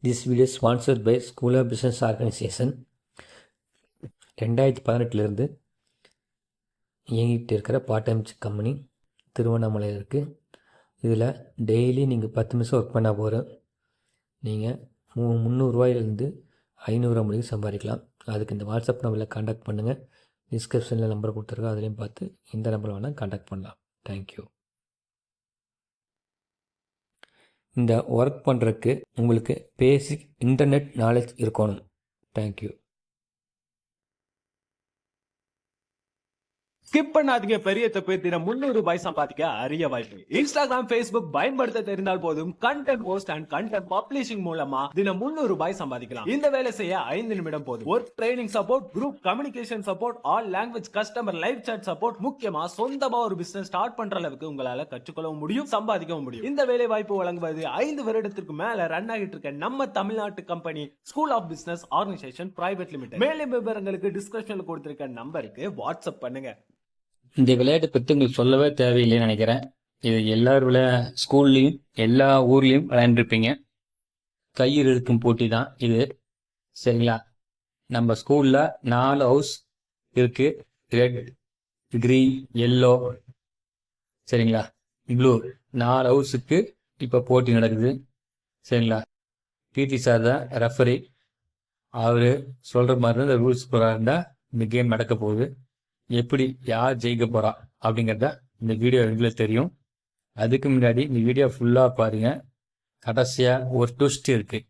This video is sponsored by School of Business Organization. 2018 இயங்கிட்டு இருக்கிற part time company திருவண்ணாமலையில் இருக்குது. இதில் டெய்லி நீங்கள் 10 நிமிஷம் ஒர்க் பண்ணால் போகிறோம். நீங்கள் 300 ரூபாயிலேருந்து 500 ரூபா முடியும் சம்பாதிக்கலாம். அதுக்கு இந்த வாட்ஸ்அப் நம்பரில் கான்டாக்ட் பண்ணுங்கள். டிஸ்கிரிப்ஷனில் நம்பர் கொடுத்துருக்கோம், அதுலேயும் பார்த்து இந்த நம்பரில் வேணால் கான்டாக்ட் பண்ணலாம். தேங்க்யூ. இந்த ஒர்க் பண்ணுறதுக்கு உங்களுக்கு பேசிக் இன்டர்நெட் நாலேஜ் இருக்கணும். தேங்க்யூ. ஸ்கிப் பண்ணாதீங்க, பெரிய தப்பு. தினம் 300 ரூபாய் சம்பாதிக்க அரிய வாய்ப்பு. இன்ஸ்டாகிராம், Facebook பயன்படுத்த தெரிந்தால் போதும். Content post and content publishing மூலமா தினம் 300 ரூபாய் சம்பாதிக்கலாம். இந்த வேலை செய்ய 5 நிமிடம் போதும். Work training support, group communication support, all language customer live chat support, முக்கியமா சொந்தமா ஒரு பிசினஸ் ஸ்டார்ட் பண்ற அளவுக்கு உங்களால கற்றுக்கொள்ளவும் முடியும், சம்பாதிக்கவும் முடியும். இந்த வேலை வாய்ப்பு வழங்குவது 5 வருடத்திற்கு மேல ரன் ஆகிட்டு இருக்க நம்ம தமிழ்நாட்டு company school of business organisation private limited. மேலும் விவரங்களுக்கு டிஸ்கிரிப்ஷன்ல கொடுத்திருக்க நம்பருக்கு வாட்ஸ்அப் பண்ணுங்க. இந்த விளையாட்டை பற்றி உங்களுக்கு சொல்லவே தேவையில்லைன்னு நினைக்கிறேன். இது எல்லாரும் ஸ்கூல்லையும் எல்லா ஊர்லேயும் விளையாண்டுருப்பீங்க. கயிறு இழுக்கும் போட்டி தான் இது, சரிங்களா? நம்ம ஸ்கூலில் 4 ஹவுஸ் இருக்குது. ரெட், க்ரீன், எல்லோ, சரிங்களா, ப்ளூ. 4 ஹவுஸுக்கு இப்போ போட்டி நடக்குது, சரிங்களா? பிடி சார் தான் ரெஃபரி. அவர் சொல்கிற மாதிரி தான் இந்த ரூல்ஸ் பிரகாரம் தான் இந்த கேம் நடக்க போகுது. எப்படி யார் ஜெயிக்க போகிறா அப்படிங்கிறத இந்த வீடியோ எங்களுக்கு தெரியும். அதுக்கு முன்னாடி இந்த வீடியோ ஃபுல்லாக பாருங்கள். கடைசியாக ஒரு ட்விஸ்ட் இருக்குது.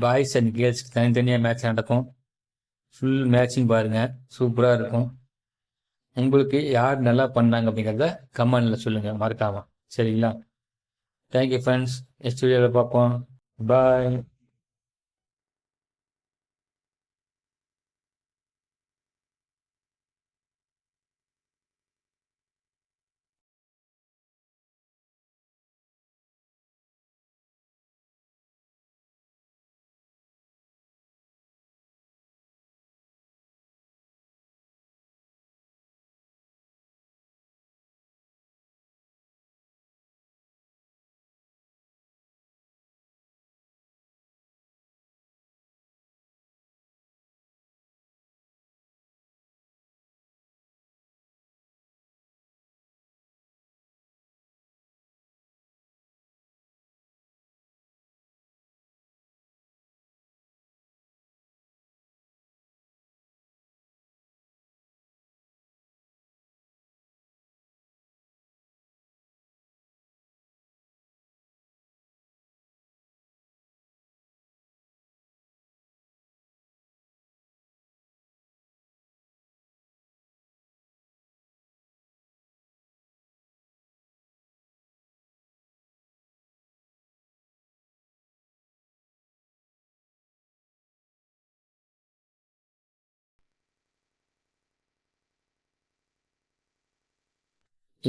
பாய்ஸ் அண்ட் கேர்ள்ஸ்க்கு தனித்தனியாக மேட்ச் நடக்கும். ஃபுல் மேட்சிங் பாருங்கள், சூப்பராக இருக்கும். உங்களுக்கு யார் நல்லா பண்ணாங்க அப்படிங்கிறத கமெண்டில் சொல்லுங்கள் மறக்காமல், சரிங்களா? Thank you friends. நெக்ஸ்ட் வீடியோவில் பார்ப்போம். பாய்.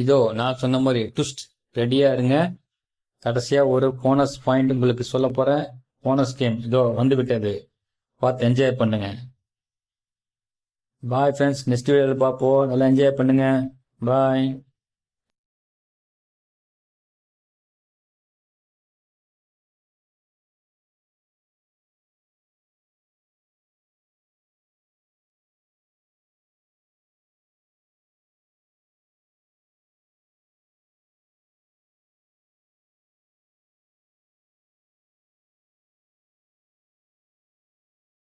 இதோ நான் சொன்ன மாதிரி ட்விஸ்ட் ரெடியாக இருங்க. கடைசியாக ஒரு போனஸ் பாயிண்ட் உங்களுக்கு சொல்ல போகிறேன். போனஸ் கேம் இதோ வந்து விட்டது, பார்த்து என்ஜாய் பண்ணுங்க. Bye friends. நெக்ஸ்ட் வீடியோவில் பார்ப்போம். நல்லா என்ஜாய் பண்ணுங்க. பாய்.